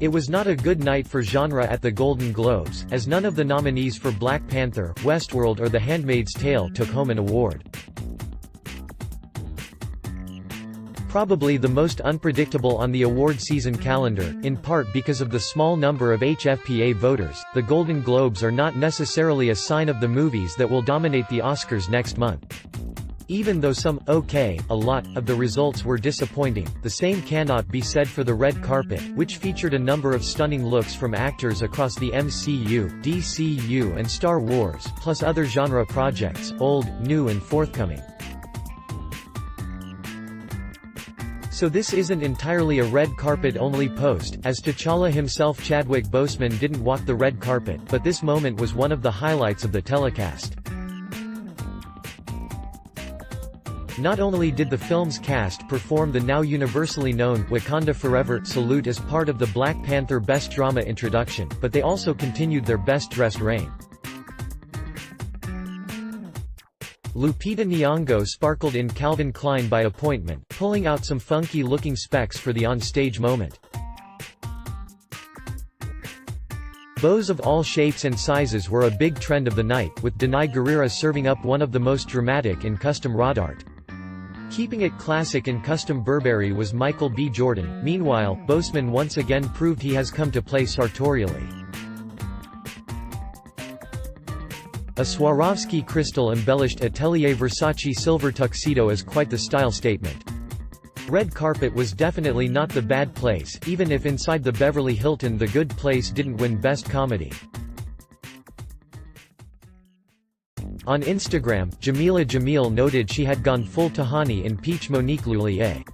It was not a good night for genre at the Golden Globes, as none of the nominees for Black Panther, Westworld or The Handmaid's Tale took home an award. Probably the most unpredictable on the award season calendar, in part because of the small number of HFPA voters, the Golden Globes are not necessarily a sign of the movies that will dominate the Oscars next month. Even though some, a lot, of the results were disappointing, the same cannot be said for the red carpet, which featured a number of stunning looks from actors across the MCU, DCU and Star Wars, plus other genre projects, old, new and forthcoming. So this isn't entirely a red carpet only post, as T'Challa himself Chadwick Boseman didn't walk the red carpet, but this moment was one of the highlights of the telecast. Not only did the film's cast perform the now universally known "Wakanda Forever" salute as part of the Black Panther Best Drama introduction, but they also continued their Best Dressed reign. Lupita Nyong'o sparkled in Calvin Klein by appointment, pulling out some funky-looking specs for the on-stage moment. Bows of all shapes and sizes were a big trend of the night, with Danai Gurira serving up one of the most dramatic in custom rod art. Keeping it classic in custom Burberry was Michael B. Jordan. Meanwhile, Boseman once again proved he has come to play sartorially. A Swarovski crystal-embellished Atelier Versace silver tuxedo is quite the style statement. Red carpet was definitely not the bad place, even if inside the Beverly Hilton The Good Place didn't win Best Comedy. On Instagram, Jamila Jamil noted she had gone full Tahani in peach Monique Lhuillier.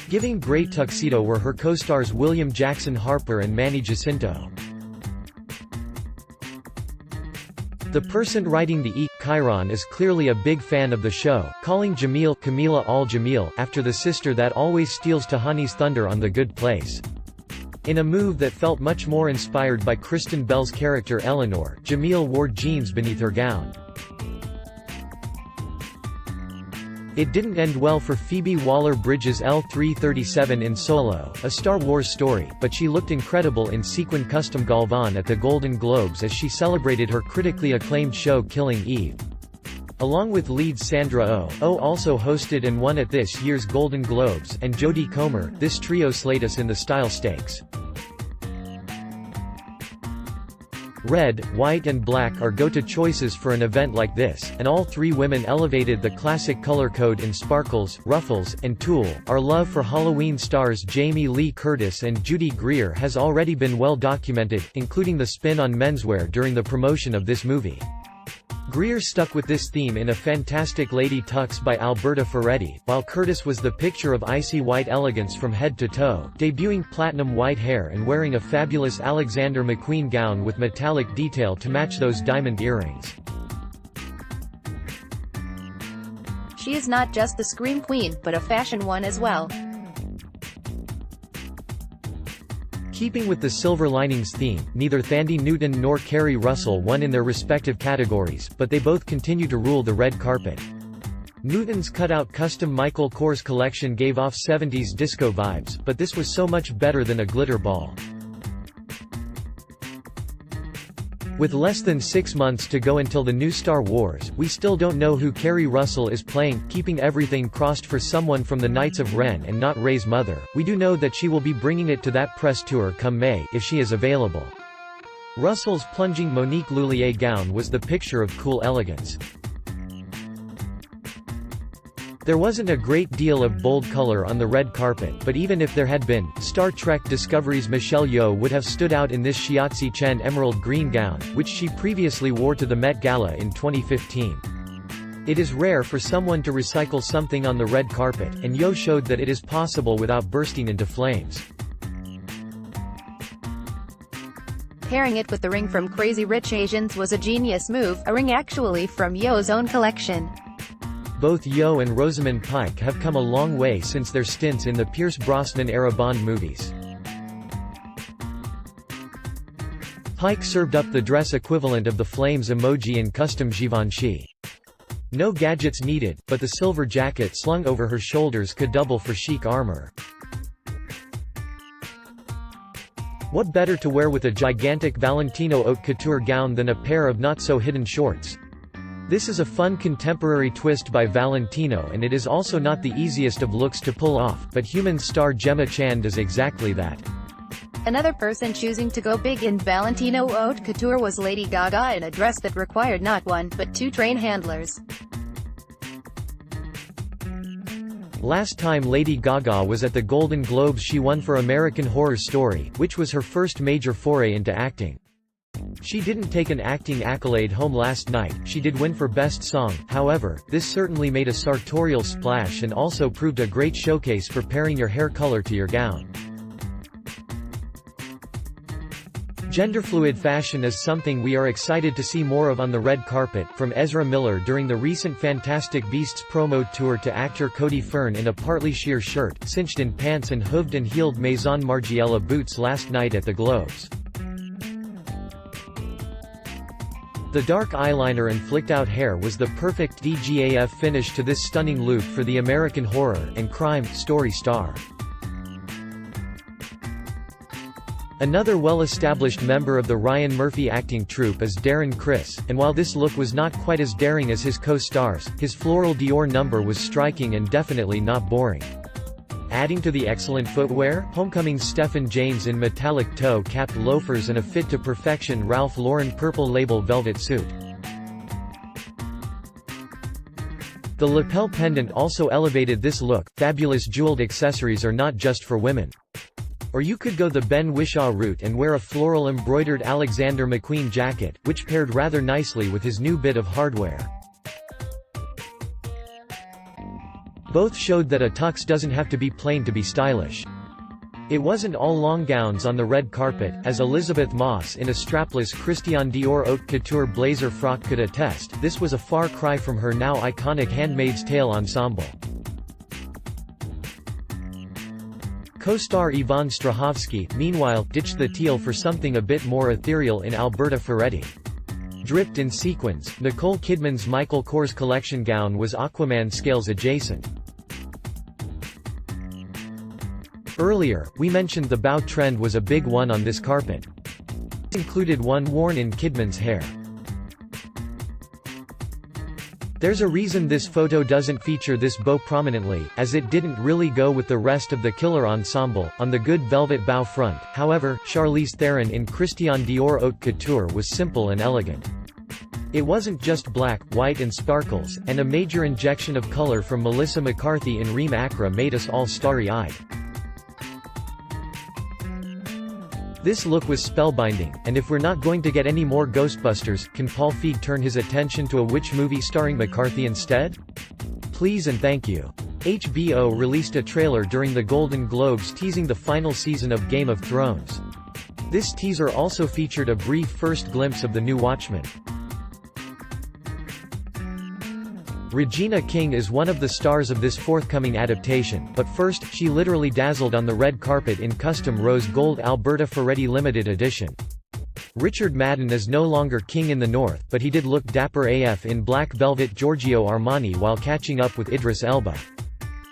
Giving great tuxedo were her co-stars William Jackson Harper and Manny Jacinto. The person writing the Chiron is clearly a big fan of the show, calling Jamil Camila al-Jamil after the sister that always steals Tahani's thunder on The Good Place. In a move that felt much more inspired by Kristen Bell's character Eleanor, Jamil wore jeans beneath her gown. It didn't end well for Phoebe Waller-Bridge's L337 in Solo, a Star Wars story, but she looked incredible in sequin custom Galvan at the Golden Globes as she celebrated her critically acclaimed show Killing Eve. Along with lead Sandra Oh also hosted and won at this year's Golden Globes, and Jodie Comer, this trio slayed us in the style stakes. Red, white and black are go-to choices for an event like this, and all three women elevated the classic color code in sparkles, ruffles, and tulle. Our love for Halloween stars Jamie Lee Curtis and Judy Greer has already been well documented, including the spin on menswear during the promotion of this movie. Greer stuck with this theme in A Fantastic Lady Tux by Alberta Ferretti, while Curtis was the picture of icy white elegance from head to toe, debuting platinum white hair and wearing a fabulous Alexander McQueen gown with metallic detail to match those diamond earrings. She is not just the scream queen, but a fashion one as well. Keeping with the Silver Linings theme, neither Thandie Newton nor Kerry Russell won in their respective categories, but they both continue to rule the red carpet. Newton's cutout custom Michael Kors collection gave off 70s disco vibes, but this was so much better than a glitter ball. With less than 6 months to go until the new Star Wars, we still don't know who Kerry Russell is playing, keeping everything crossed for someone from the Knights of Ren and not Rey's mother. We do know that she will be bringing it to that press tour come May, if she is available. Russell's plunging Monique Lhuillier gown was the picture of cool elegance. There wasn't a great deal of bold color on the red carpet, but even if there had been, Star Trek Discovery's Michelle Yeoh would have stood out in this Shiatsi Chen emerald green gown, which she previously wore to the Met Gala in 2015. It is rare for someone to recycle something on the red carpet, and Yeoh showed that it is possible without bursting into flames. Pairing it with the ring from Crazy Rich Asians was a genius move, a ring actually from Yeoh's own collection. Both Yeoh and Rosamund Pike have come a long way since their stints in the Pierce Brosnan-era Bond movies. Pike served up the dress equivalent of the flames emoji in custom Givenchy. No gadgets needed, but the silver jacket slung over her shoulders could double for chic armor. What better to wear with a gigantic Valentino haute couture gown than a pair of not-so-hidden shorts? This is a fun contemporary twist by Valentino, and it is also not the easiest of looks to pull off, but Humans star Gemma Chan does exactly that. Another person choosing to go big in Valentino haute couture was Lady Gaga in a dress that required not one, but two train handlers. Last time Lady Gaga was at the Golden Globes, she won for American Horror Story, which was her first major foray into acting. She didn't take an acting accolade home last night, she did win for Best Song. However, this certainly made a sartorial splash and also proved a great showcase for pairing your hair color to your gown. Genderfluid fashion is something we are excited to see more of on the red carpet, from Ezra Miller during the recent Fantastic Beasts promo tour to actor Cody Fern in a partly sheer shirt, cinched-in pants and hooved and heeled Maison Margiela boots last night at the Globes. The dark eyeliner and flicked-out hair was the perfect DGAF finish to this stunning look for the American horror and crime story star. Another well-established member of the Ryan Murphy acting troupe is Darren Criss, and while this look was not quite as daring as his co-stars, his floral Dior number was striking and definitely not boring. Adding to the excellent footwear, Homecoming's Stephen James in metallic toe-capped loafers and a fit-to-perfection Ralph Lauren purple label velvet suit. The lapel pendant also elevated this look. Fabulous jeweled accessories are not just for women. Or you could go the Ben Whishaw route and wear a floral embroidered Alexander McQueen jacket, which paired rather nicely with his new bit of hardware. Both showed that a tux doesn't have to be plain to be stylish. It wasn't all long gowns on the red carpet, as Elizabeth Moss in a strapless Christian Dior haute couture blazer frock could attest. This was a far cry from her now iconic Handmaid's Tale ensemble. Co-star Yvonne Strahovski, meanwhile, ditched the teal for something a bit more ethereal in Alberta Ferretti. Dripped in sequins, Nicole Kidman's Michael Kors collection gown was Aquaman scales adjacent. Earlier, we mentioned the bow trend was a big one on this carpet. It included one worn in Kidman's hair. There's a reason this photo doesn't feature this bow prominently, as it didn't really go with the rest of the killer ensemble. On the good velvet bow front, however, Charlize Theron in Christian Dior haute couture was simple and elegant. It wasn't just black, white and sparkles, and a major injection of color from Melissa McCarthy in Reem Acra made us all starry-eyed. This look was spellbinding, and if we're not going to get any more Ghostbusters, can Paul Feig turn his attention to a witch movie starring McCarthy instead? Please and thank you. HBO released a trailer during the Golden Globes teasing the final season of Game of Thrones. This teaser also featured a brief first glimpse of the new Watchmen. Regina King is one of the stars of this forthcoming adaptation, but first, she literally dazzled on the red carpet in custom rose gold Alberta Ferretti limited edition. Richard Madden is no longer king in the north, but he did look dapper AF in black velvet Giorgio Armani while catching up with Idris Elba.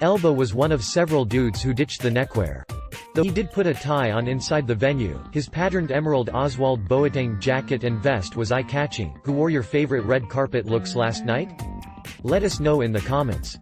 Elba was one of several dudes who ditched the neckwear. Though he did put a tie on inside the venue, his patterned emerald Oswald Boateng jacket and vest was eye-catching. Who wore your favorite red carpet looks last night? Let us know in the comments.